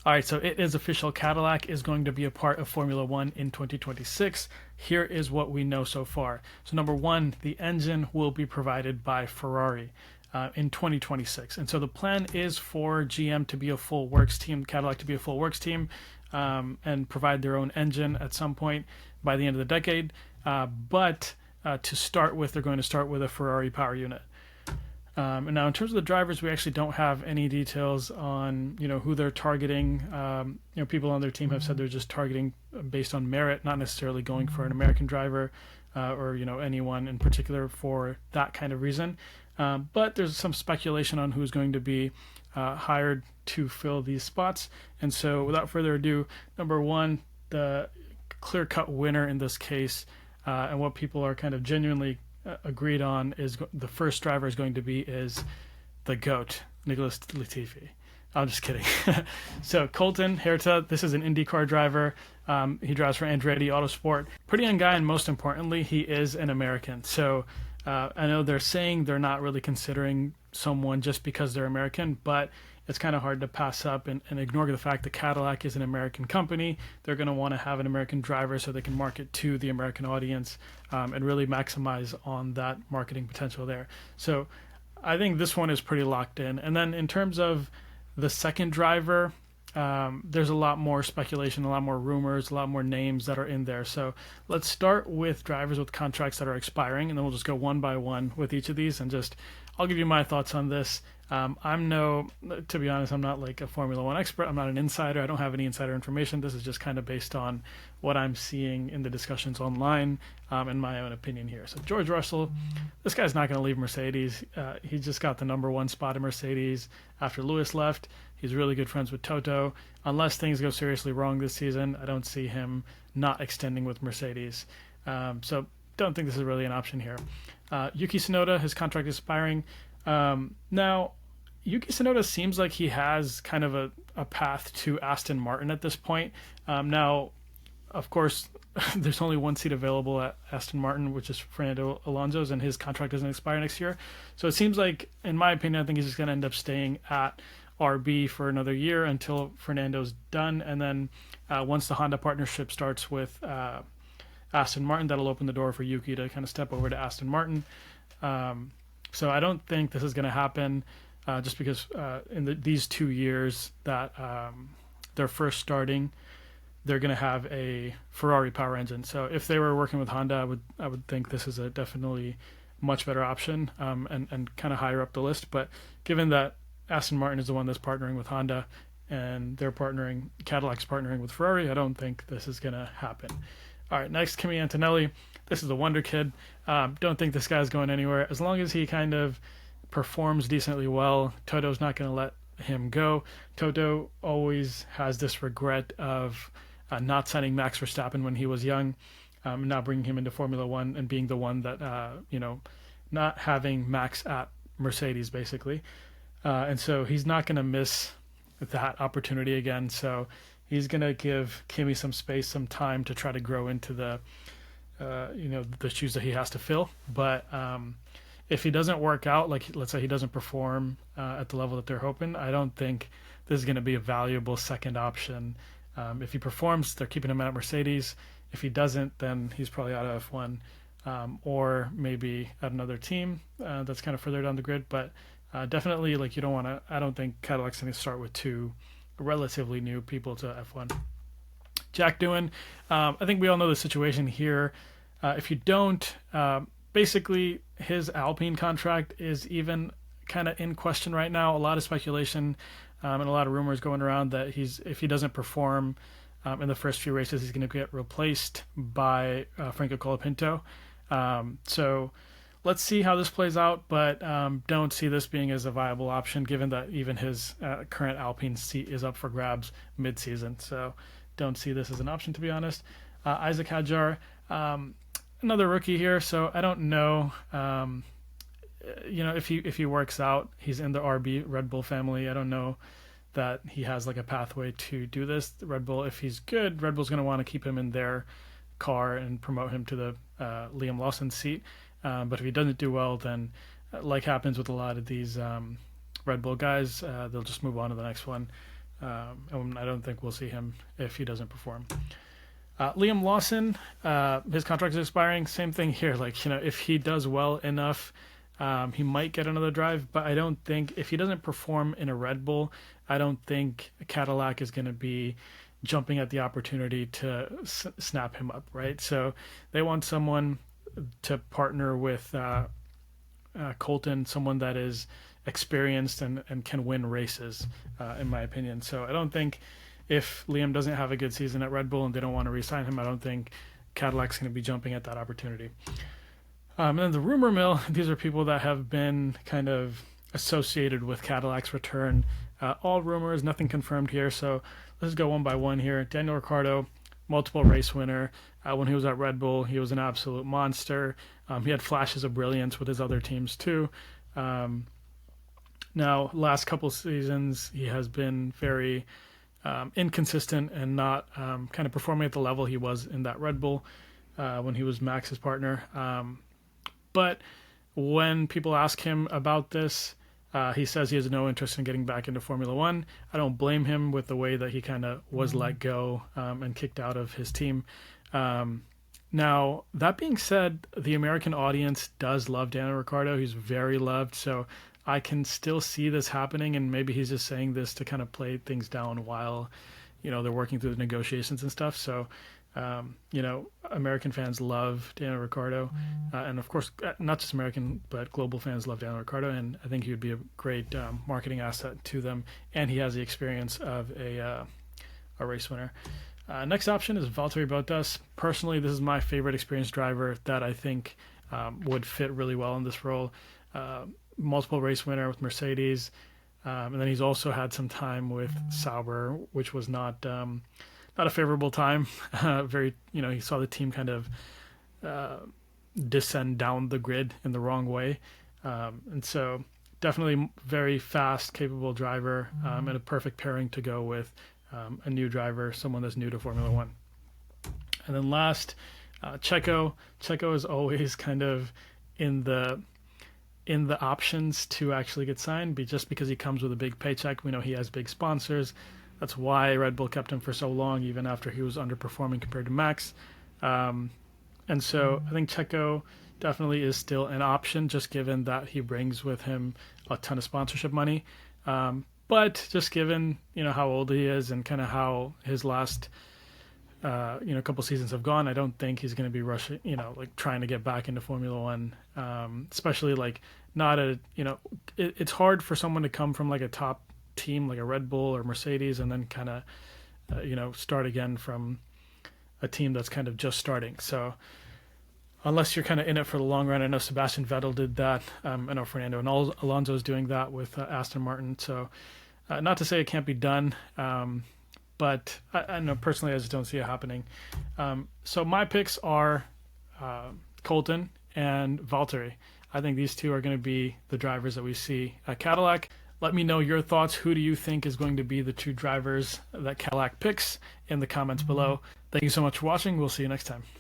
All right, so it is official. Cadillac is going to be a part of Formula One in 2026. Here is what we know so far. So, number one, the engine will be provided by Ferrari in 2026. And so the plan is for GM to be a full works team, Cadillac to be a full works team, and provide their own engine at some point by the end of the decade. But to start with, they're going to start with a Ferrari power unit. And now, in terms of the drivers, we actually don't have any details on who they're targeting. People on their team have said they're just targeting based on merit, not necessarily going for an American driver or anyone in particular for that kind of reason. But there's some speculation on who's going to be hired to fill these spots. And so, without further ado, number one, the clear-cut winner in this case, and what people are kind of genuinely agreed on is the first driver is going to be the GOAT, Nicholas Latifi. I'm just kidding. So Colton Herta, this is an IndyCar driver. He drives for Andretti Autosport. Pretty young guy, and most importantly, he is an American. So I know they're saying they're not really considering someone just because they're American, but it's kind of hard to pass up and ignore the fact that Cadillac is an American company. They're going to want to have an American driver so they can market to the American audience and really maximize on that marketing potential there. So I think this one is pretty locked in. And then in terms of the second driver, there's a lot more speculation, a lot more rumors, a lot more names that are in there. So let's start with drivers with contracts that are expiring, and then we'll just go one by one with each of these, and I'll give you my thoughts on this. To be honest, I'm not like a Formula One expert. I'm not an insider. I don't have any insider information. This is just kind of based on what I'm seeing in the discussions online and my own opinion here. So George Russell, this guy's not going to leave Mercedes. He just got the number one spot in Mercedes after Lewis left. He's really good friends with Toto. Unless things go seriously wrong this season, I don't see him not extending with Mercedes. So don't think this is really an option here. Yuki Tsunoda, his contract is expiring. Now, Yuki Tsunoda seems like he has kind of a path to Aston Martin at this point. Now, of course, there's only one seat available at Aston Martin, which is Fernando Alonso's, and his contract doesn't expire next year. So it seems like, in my opinion, I think he's just going to end up staying at RB for another year until Fernando's done. And then once the Honda partnership starts with Aston Martin, that'll open the door for Yuki to kind of step over to Aston Martin. So I don't think this is going to happen just because in these 2 years that they're first starting, they're going to have a Ferrari power engine. So if they were working with Honda, I would think this is a definitely much better option and kind of higher up the list. But given that Aston Martin is the one that's partnering with Honda and Cadillac's partnering with Ferrari, I don't think this is going to happen. All right, next, Kimi Antonelli. This is a wonder kid. Don't think this guy's going anywhere. As long as he kind of performs decently well, Toto's not going to let him go. Toto always has this regret of not signing Max Verstappen when he was young, not bringing him into Formula One and being the one that, not having Max at Mercedes, basically. And so he's not going to miss that opportunity again. So he's going to give Kimi some space, some time to try to grow into the shoes that he has to fill. But if he doesn't work out, like let's say he doesn't perform at the level that they're hoping, I don't think this is going to be a valuable second option. If he performs, they're keeping him at Mercedes. If he doesn't, then he's probably out of F1 or maybe at another team that's kind of further down the grid. But definitely, like, you don't want to. I don't think Cadillac's going to start with two relatively new people to F1. Jack Doohan, I think we all know the situation here. If you don't, basically his Alpine contract is even kind of in question right now. A lot of speculation and a lot of rumors going around that if he doesn't perform in the first few races, he's going to get replaced by Franco Colapinto. So let's see how this plays out, but don't see this being as a viable option given that even his current Alpine seat is up for grabs mid-season. So don't see this as an option, to be honest. Isaac Hadjar, another rookie here, so I don't know. If he works out, he's in the RB Red Bull family. I don't know that he has like a pathway to do this. Red Bull, if he's good, Red Bull's going to want to keep him in their car and promote him to the Liam Lawson seat. But if he doesn't do well, then like happens with a lot of these Red Bull guys, they'll just move on to the next one. And I don't think we'll see him if he doesn't perform. Liam Lawson, his contract is expiring. Same thing here. Like, if he does well enough, he might get another drive. But I don't think, if he doesn't perform in a Red Bull, I don't think Cadillac is going to be jumping at the opportunity to snap him up, right? So they want someone to partner with Colton, someone that is experienced and can win races, in my opinion. So I don't think, if Liam doesn't have a good season at Red Bull and they don't want to re-sign him, I don't think Cadillac's going to be jumping at that opportunity. And then the rumor mill, these are people that have been kind of associated with Cadillac's return. All rumors, nothing confirmed here. So let's go one by one here. Daniel Ricciardo, multiple race winner. When he was at Red Bull, he was an absolute monster. He had flashes of brilliance with his other teams too. Now, last couple seasons, he has been very inconsistent and not kind of performing at the level he was in that Red Bull when he was Max's partner. But when people ask him about this, he says he has no interest in getting back into Formula One. I don't blame him with the way that he kind of was let go and kicked out of his team. Now, that being said, the American audience does love Daniel Ricciardo. He's very loved, so I can still see this happening, and maybe he's just saying this to kind of play things down while, they're working through the negotiations and stuff. So, American fans love Daniel Ricciardo, and of course, not just American, but global fans love Daniel Ricciardo, and I think he would be a great marketing asset to them, and he has the experience of a race winner. Next option is Valtteri Bottas. Personally, this is my favorite experienced driver that I think would fit really well in this role. Multiple race winner with Mercedes, and then he's also had some time with Sauber, which was not a favorable time. He saw the team kind of descend down the grid in the wrong way, and so definitely very fast, capable driver, and a perfect pairing to go with a new driver, someone that's new to Formula One. And then last, Checo. Checo is always kind of in the options to actually get signed, just because he comes with a big paycheck. We know he has big sponsors. That's why Red Bull kept him for so long, even after he was underperforming compared to Max. And so I think Checo definitely is still an option, just given that he brings with him a ton of sponsorship money. But just given, how old he is and kind of how his last couple seasons have gone, I don't think he's going to be rushing, trying to get back into Formula One, especially it's hard for someone to come from a top team like a Red Bull or Mercedes and then kind of, start again from a team that's kind of just starting. So unless you're kind of in it for the long run, I know Sebastian Vettel did that. I know Fernando and Alonso's doing that with Aston Martin. So not to say it can't be done, but I know personally I just don't see it happening. So my picks are Colton and Valtteri. I think these two are going to be the drivers that we see at Cadillac. Let me know your thoughts. Who do you think is going to be the two drivers that Cadillac picks in the comments below? Thank you so much for watching. We'll see you next time.